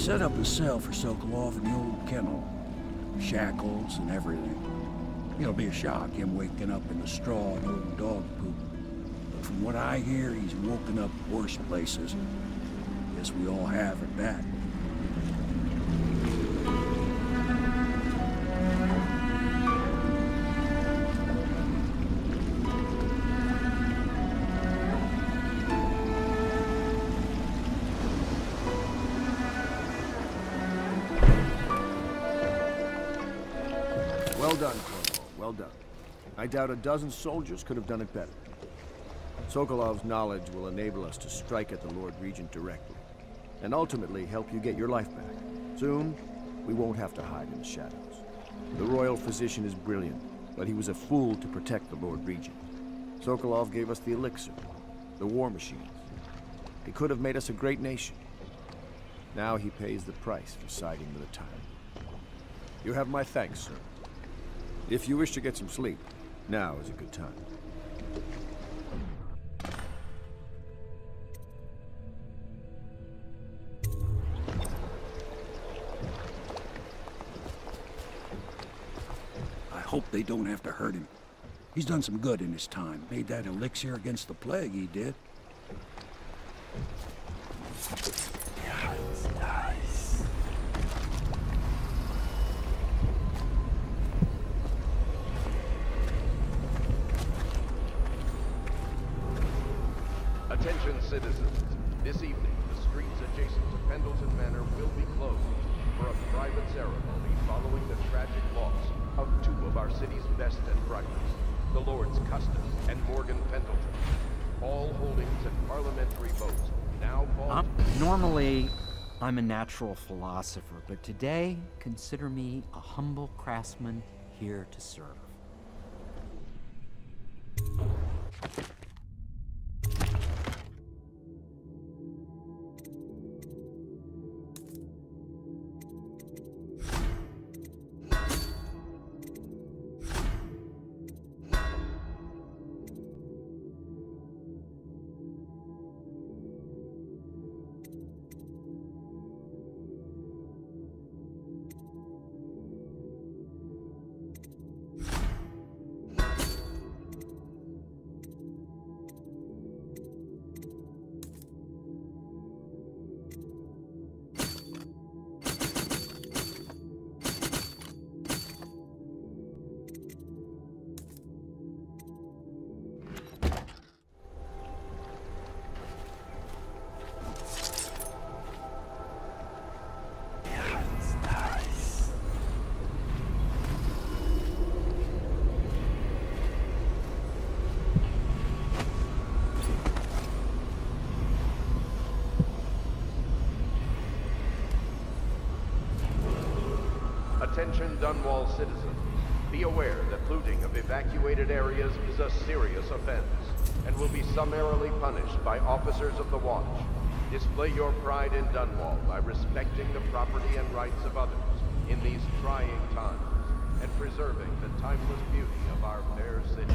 set up a cell for Sokolov in the old kennel. Shackles and everything. It'll be a shock, him waking up in the straw and old dog poop. But from what I hear, he's woken up worse places. Guess we all have at that. Well done, Cornwall. Well done. I doubt a dozen soldiers could have done it better. Sokolov's knowledge will enable us to strike at the Lord Regent directly, and ultimately help you get your life back. Soon, we won't have to hide in the shadows. The royal physician is brilliant, but he was a fool to protect the Lord Regent. Sokolov gave us the elixir, the war machines. He could have made us a great nation. Now he pays the price for siding with the tyrant. You have my thanks, sir. If you wish to get some sleep, now is a good time. I hope they don't have to hurt him. He's done some good in his time. Made that elixir against the plague, he did. Attention citizens, this evening the streets adjacent to Pendleton Manor will be closed for a private ceremony following the tragic loss of two of our city's best and brightest, the Lords Custis and Morgan Pendleton, all holding to parliamentary votes now fall. Normally, I'm a natural philosopher, but today, consider me a humble craftsman here to serve. Attention Dunwall citizens, be aware that looting of evacuated areas is a serious offense and will be summarily punished by officers of the Watch. Display your pride in Dunwall by respecting the property and rights of others in these trying times and preserving the timeless beauty of our fair city.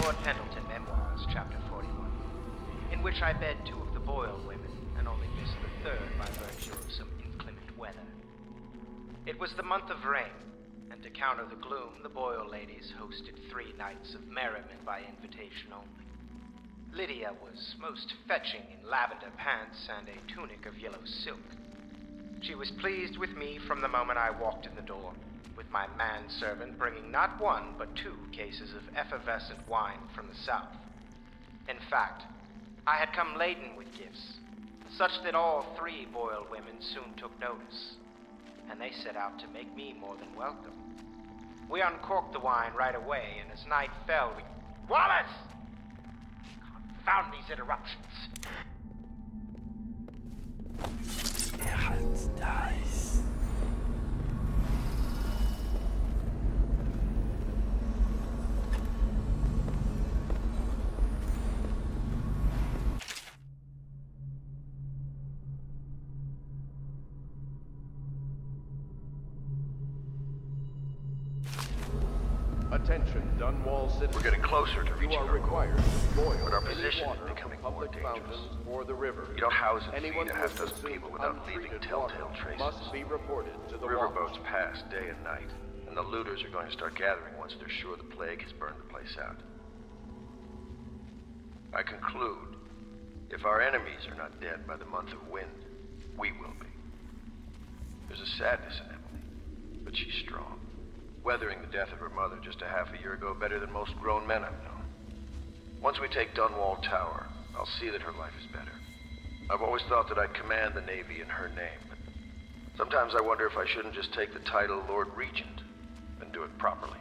Lord Pendleton Memoirs, Chapter 41, in which I bed two of the Boyle women and only missed the third by virtue of some inclement weather. It was the month of rain, and to counter the gloom, the Boyle ladies hosted 3 nights of merriment by invitation only. Lydia was most fetching in lavender pants and a tunic of yellow silk. She was pleased with me from the moment I walked in the door, with my manservant bringing not 1 but 2 cases of effervescent wine from the south. In fact, I had come laden with gifts, such that all 3 Boyle women soon took notice, and they set out to make me more than welcome. We uncorked the wine right away, and as night fell, we... Wallace! Confound these interruptions. Dies. Attention, Dunwall citizens. We're getting closer to You reaching are our goal, required to boil but our any position is water becoming from more public dangerous. fountains or the river. You don't house and Anyone feed a who half has dozen consumed people without leaving untreated telltale water traces. must be reported to the Riverboats Watch. pass day and night, and the looters are going to start gathering once they're sure the plague has burned the place out. I conclude, if our enemies are not dead by the month of wind, we will be. There's a sadness in Emily, but she's strong. Weathering the death of her mother just a half a year ago better than most grown men I've known. Once we take Dunwall Tower, I'll see that her life is better. I've always thought that I'd command the Navy in her name, but sometimes I wonder if I shouldn't just take the title Lord Regent and do it properly.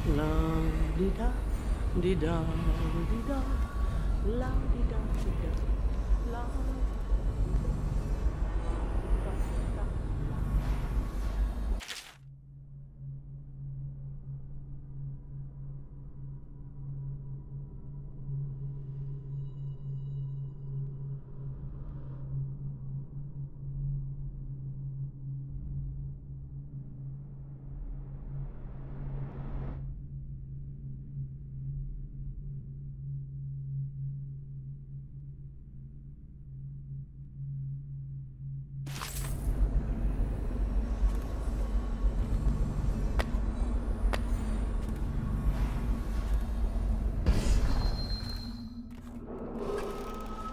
La-di-da, di-da, di-da, la-di-da, di-da, la.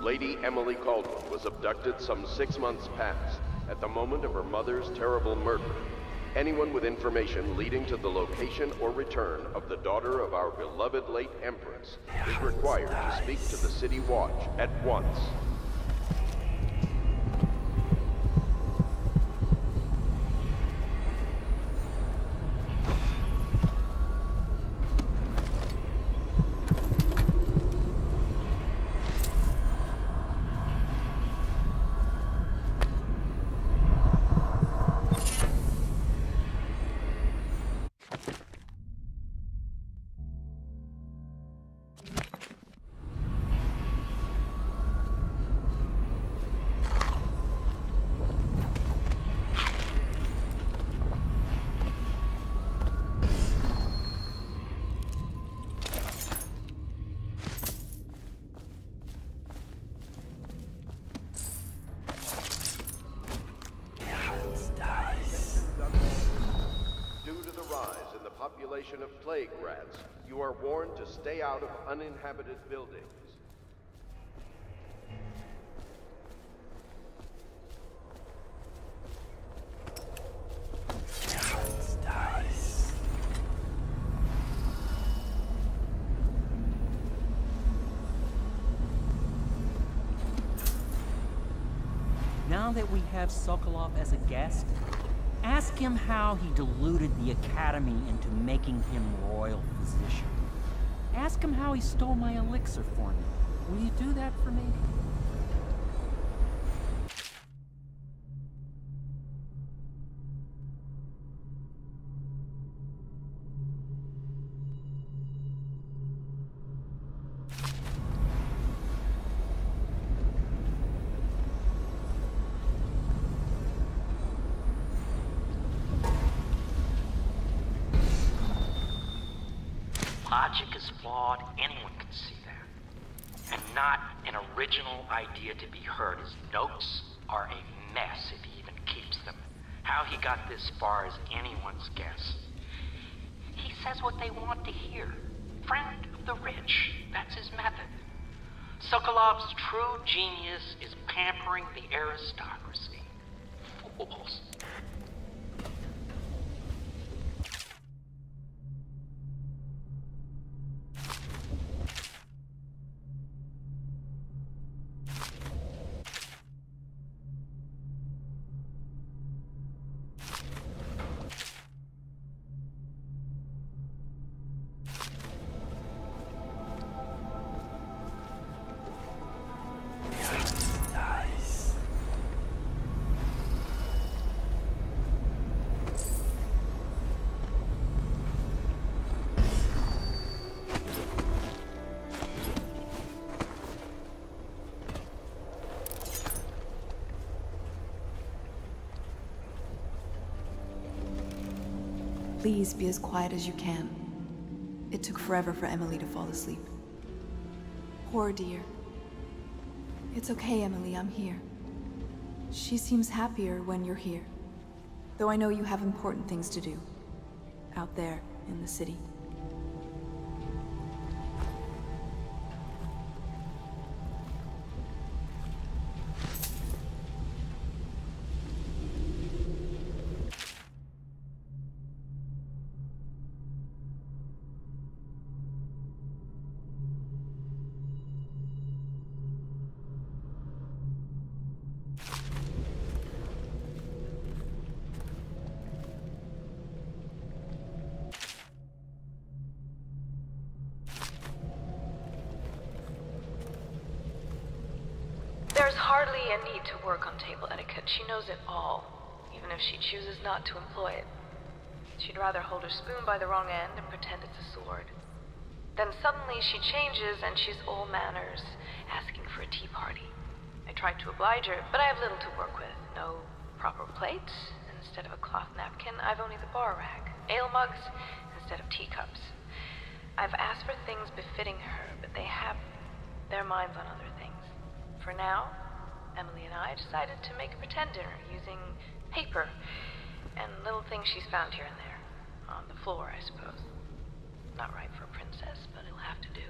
Lady Emily Caldwell was abducted some 6 months past, at the moment of her mother's terrible murder. Anyone with information leading to the location or return of the daughter of our beloved late Empress is required to speak to the City Watch at once. Population of plague rats, you are warned to stay out of uninhabited buildings. Now that we have Sokolov as a guest, ask him how he deluded the Academy into making him royal physician. Ask him how he stole my elixir for me. Will you do that for me? Logic is flawed, anyone can see that. And not an original idea to be heard. His notes are a mess if he even keeps them. How he got this far is anyone's guess. He says what they want to hear. Friend of the rich, that's his method. Sokolov's true genius is pampering the aristocracy. Fools. Please be as quiet as you can. It took forever for Emily to fall asleep. Poor dear. It's okay, Emily, I'm here. She seems happier when you're here. Though I know you have important things to do. Out there, in the city. There's hardly a need to work on table etiquette. She knows it all, even if she chooses not to employ it. She'd rather hold her spoon by the wrong end and pretend it's a sword. Then suddenly she changes and she's all manners, asking for a tea party. I tried to oblige her, but I have little to work with. No proper plates. Instead of a cloth napkin, I've only the bar rag. Ale mugs instead of teacups. I've asked for things befitting her, but they have their minds on other things. For now, Emily and I decided to make a pretend dinner using paper and little things she's found here and there. On the floor, I suppose. Not right for a princess, but it'll have to do.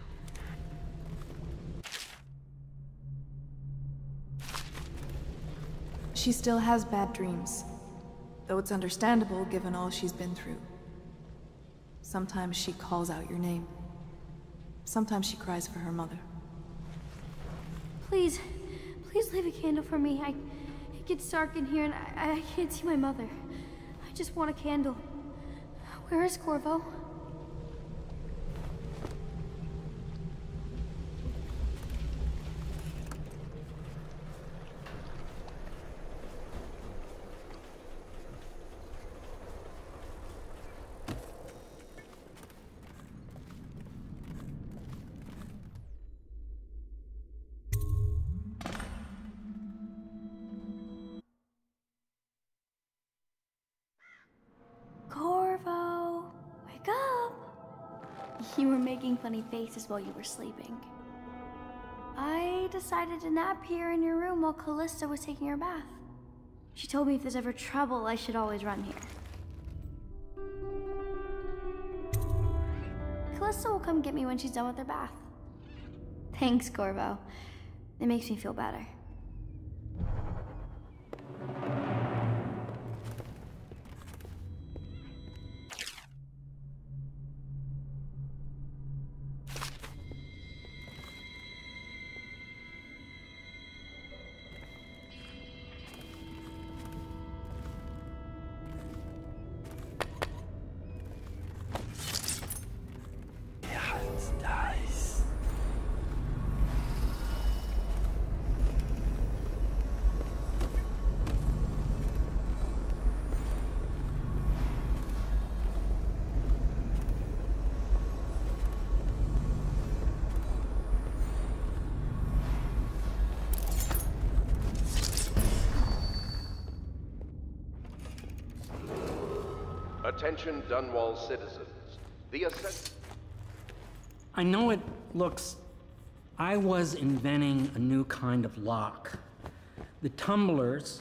She still has bad dreams, though it's understandable given all she's been through. Sometimes she calls out your name. Sometimes she cries for her mother. Please, please leave a candle for me. It gets dark in here and I can't see my mother. I just want a candle. Where is Corvo? Corvo, wake up! You were making funny faces while you were sleeping. I decided to nap here in your room while Callista was taking her bath. She told me if there's ever trouble, I should always run here. Callista will come get me when she's done with her bath. Thanks, Corvo. It makes me feel better. Attention Dunwall citizens. The I know it looks... I was inventing a new kind of lock. The tumblers,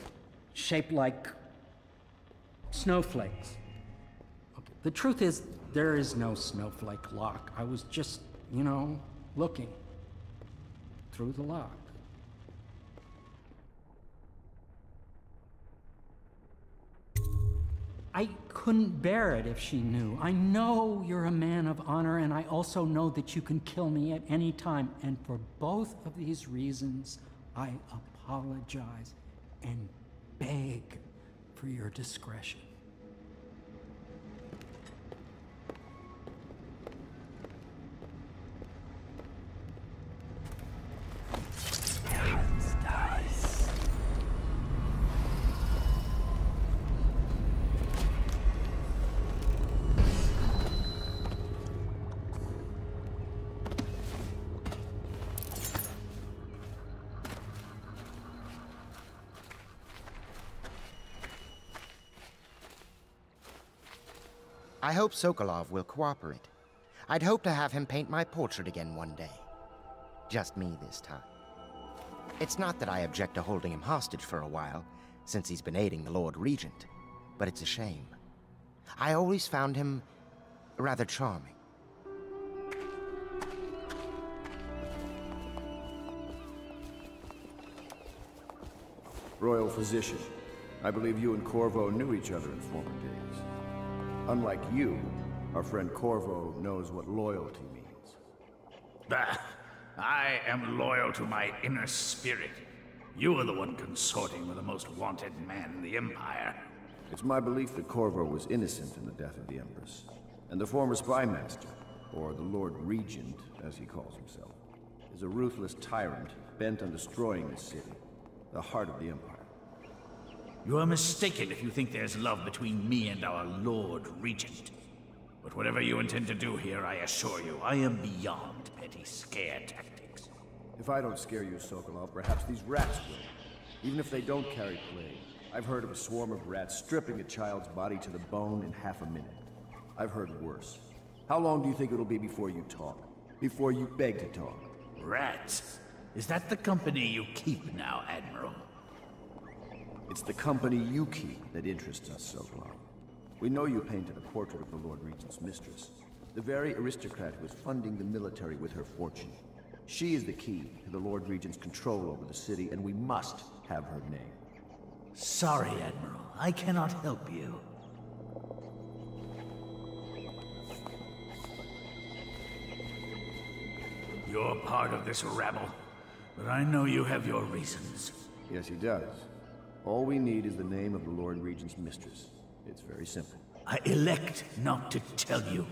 shaped like snowflakes. The truth is, there is no snowflake lock. I was just, you know, looking through the lock. I couldn't bear it if she knew. I know you're a man of honor, and I also know that you can kill me at any time. And for both of these reasons, I apologize and beg for your discretion. I hope Sokolov will cooperate. I'd hope to have him paint my portrait again one day. Just me this time. It's not that I object to holding him hostage for a while, since he's been aiding the Lord Regent, but it's a shame. I always found him rather charming. Royal Physician, I believe you and Corvo knew each other in former days. Unlike you, our friend Corvo knows what loyalty means. Bah! I am loyal to my inner spirit. You are the one consorting with the most wanted man in the Empire. It's my belief that Corvo was innocent in the death of the Empress, and the former spy master, or the Lord Regent, as he calls himself, is a ruthless tyrant bent on destroying this city, the heart of the Empire. You are mistaken if you think there's love between me and our Lord Regent. But whatever you intend to do here, I assure you, I am beyond petty scare tactics. If I don't scare you, Sokolov, perhaps these rats will. Even if they don't carry plague. I've heard of a swarm of rats stripping a child's body to the bone in half a minute. I've heard worse. How long do you think it'll be before you talk? Before you beg to talk? Rats? Is that the company you keep now, Admiral? It's the company you keep that interests us, Sokolov. We know you painted a portrait of the Lord Regent's mistress, the very aristocrat who is funding the military with her fortune. She is the key to the Lord Regent's control over the city, and we must have her name. Sorry, Admiral. I cannot help you. You're part of this rabble, but I know you have your reasons. Yes, he does. All we need is the name of the Lord Regent's mistress. It's very simple. I elect not to tell you.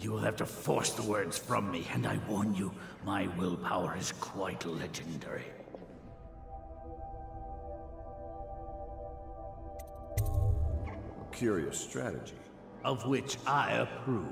You will have to force the words from me, and I warn you, my willpower is quite legendary. A curious strategy. Of which I approve.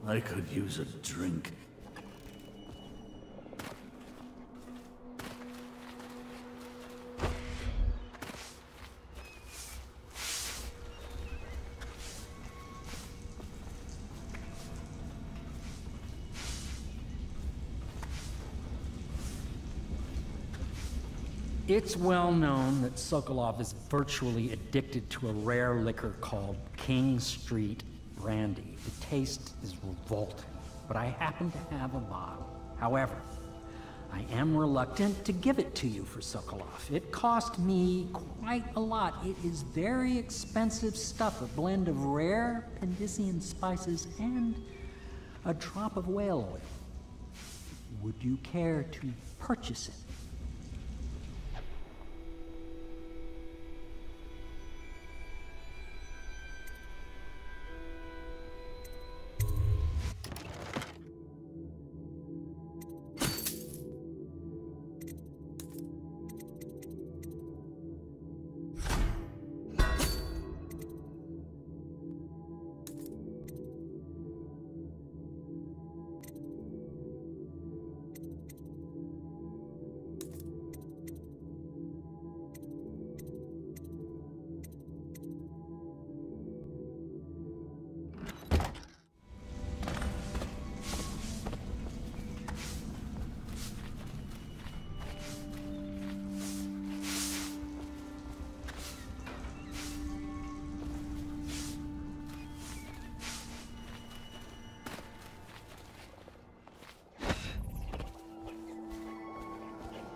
I could use a drink. It's well known that Sokolov is virtually addicted to a rare liquor called King Street Brandy. The taste is revolting, but I happen to have a bottle. However, I am reluctant to give it to you for Sokolov. It cost me quite a lot. It is very expensive stuff, a blend of rare Pendician spices and a drop of whale oil. Would you care to purchase it?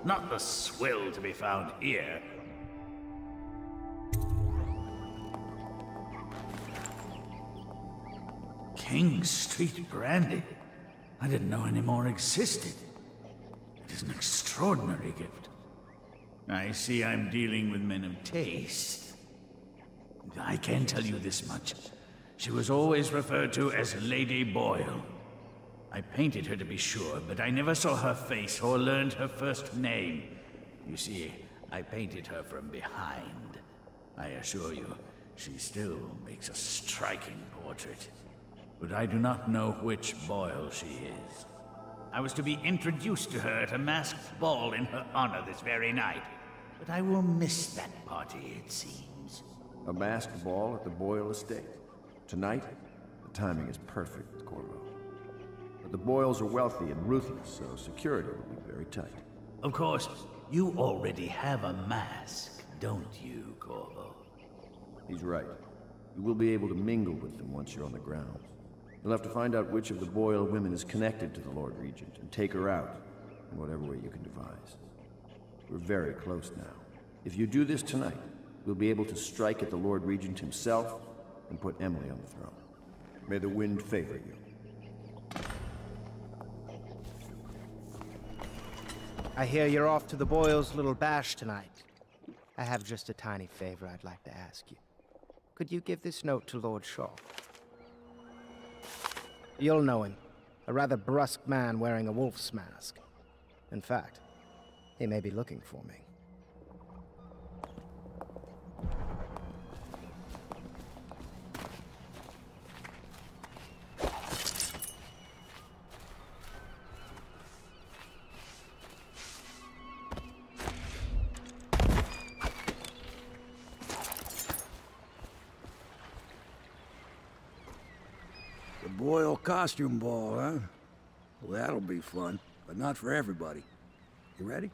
Not the swill to be found here. King Street brandy? I didn't know any more existed. It is an extraordinary gift. I see I'm dealing with men of taste. I can tell you this much. She was always referred to as Lady Boyle. I painted her to be sure, but I never saw her face or learned her first name. You see, I painted her from behind. I assure you, she still makes a striking portrait. But I do not know which Boyle she is. I was to be introduced to her at a masked ball in her honor this very night. But I will miss that party, it seems. A masked ball at the Boyle estate. Tonight? The timing is perfect, Corvo. But the Boyles are wealthy and ruthless, so security will be very tight. Of course, you already have a mask, don't you, Corvo? He's right. You will be able to mingle with them once you're on the grounds. You'll have to find out which of the Boyle women is connected to the Lord Regent and take her out in whatever way you can devise. We're very close now. If you do this tonight, we'll be able to strike at the Lord Regent himself and put Emily on the throne. May the wind favor you. I hear you're off to the Boyles' little bash tonight. I have just a tiny favor I'd like to ask you. Could you give this note to Lord Shaw? You'll know him. A rather brusque man wearing a wolf's mask. In fact, he may be looking for me. The Boyle costume ball, huh? Well, that'll be fun, but not for everybody. You ready?